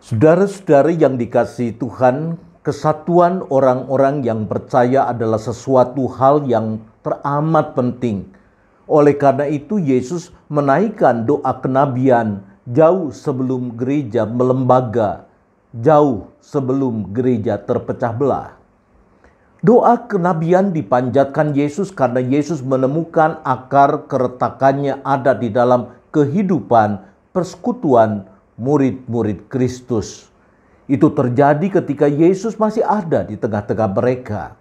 Saudara-saudari yang dikasihi Tuhan, kesatuan orang-orang yang percaya adalah sesuatu hal yang teramat penting. Oleh karena itu, Yesus menaikkan doa kenabian jauh sebelum gereja melembaga, jauh sebelum gereja terpecah belah. Doa kenabian dipanjatkan Yesus karena Yesus menemukan akar keretakannya ada di dalam kehidupan persekutuan murid-murid Kristus. Itu terjadi ketika Yesus masih ada di tengah-tengah mereka.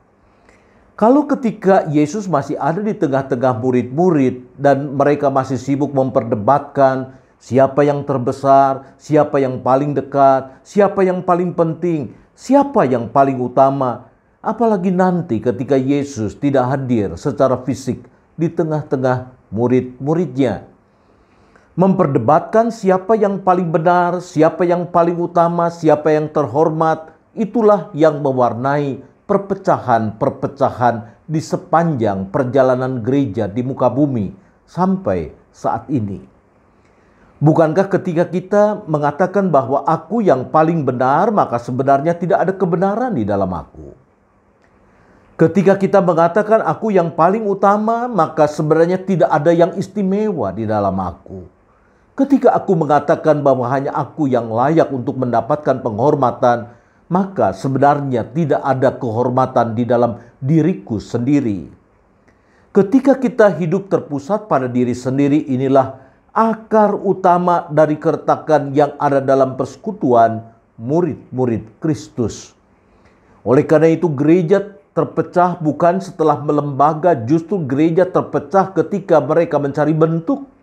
Kalau ketika Yesus masih ada di tengah-tengah murid-murid dan mereka masih sibuk memperdebatkan siapa yang terbesar, siapa yang paling dekat, siapa yang paling penting, siapa yang paling utama, apalagi nanti ketika Yesus tidak hadir secara fisik di tengah-tengah murid-muridnya. Memperdebatkan siapa yang paling benar, siapa yang paling utama, siapa yang terhormat, itulah yang mewarnai perpecahan-perpecahan di sepanjang perjalanan gereja di muka bumi sampai saat ini. Bukankah ketika kita mengatakan bahwa aku yang paling benar, maka sebenarnya tidak ada kebenaran di dalam aku? Ketika kita mengatakan aku yang paling utama, maka sebenarnya tidak ada yang istimewa di dalam aku. Ketika aku mengatakan bahwa hanya aku yang layak untuk mendapatkan penghormatan, maka sebenarnya tidak ada kehormatan di dalam diriku sendiri. Ketika kita hidup terpusat pada diri sendiri, inilah akar utama dari keretakan yang ada dalam persekutuan murid-murid Kristus. Oleh karena itu, gereja terpecah bukan setelah melembaga, justru gereja terpecah ketika mereka mencari bentuk.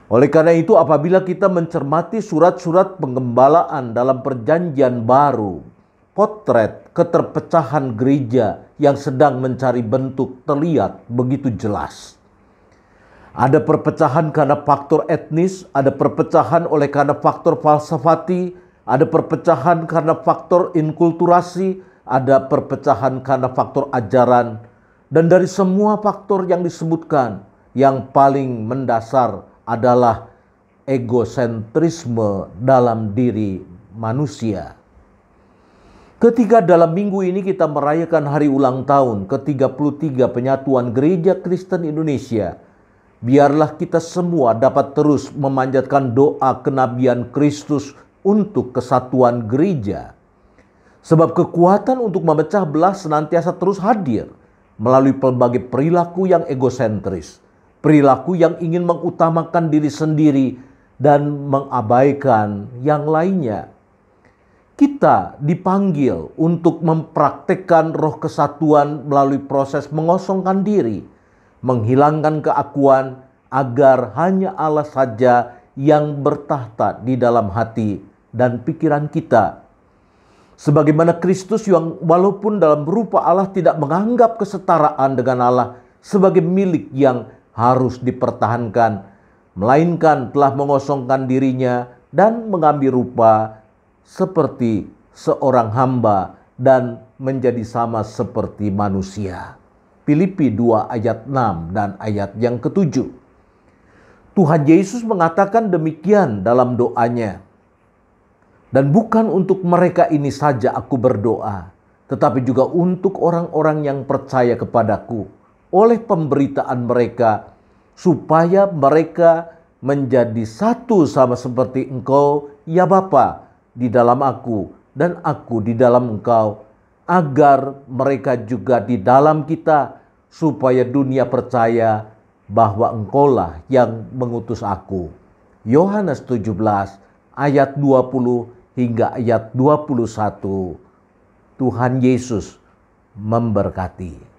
Oleh karena itu, apabila kita mencermati surat-surat penggembalaan dalam Perjanjian Baru, potret keterpecahan gereja yang sedang mencari bentuk terlihat begitu jelas. Ada perpecahan karena faktor etnis, ada perpecahan oleh karena faktor falsafati, ada perpecahan karena faktor inkulturasi, ada perpecahan karena faktor ajaran. Dan dari semua faktor yang disebutkan, yang paling mendasar adalah egosentrisme dalam diri manusia. Ketika dalam minggu ini kita merayakan hari ulang tahun ke-33 Penyatuan Gereja Kristen Indonesia, biarlah kita semua dapat terus memanjatkan doa kenabian Kristus untuk kesatuan gereja. Sebab kekuatan untuk memecah belah senantiasa terus hadir melalui pelbagai perilaku yang egosentris. Perilaku yang ingin mengutamakan diri sendiri dan mengabaikan yang lainnya. Kita dipanggil untuk mempraktekkan roh kesatuan melalui proses mengosongkan diri, menghilangkan keakuan agar hanya Allah saja yang bertahta di dalam hati dan pikiran kita. Sebagaimana Kristus yang walaupun dalam rupa Allah tidak menganggap kesetaraan dengan Allah sebagai milik yang harus dipertahankan, melainkan telah mengosongkan dirinya dan mengambil rupa seperti seorang hamba dan menjadi sama seperti manusia. Filipi 2 ayat 6 dan ayat yang ke-7. Tuhan Yesus mengatakan demikian dalam doanya. Dan bukan untuk mereka ini saja aku berdoa, tetapi juga untuk orang-orang yang percaya kepadaku oleh pemberitaan mereka, supaya mereka menjadi satu sama seperti Engkau, ya Bapa, di dalam aku dan aku di dalam Engkau, agar mereka juga di dalam kita, supaya dunia percaya bahwa Engkaulah yang mengutus aku. Yohanes 17 ayat 20 hingga ayat 21. Tuhan Yesus memberkati.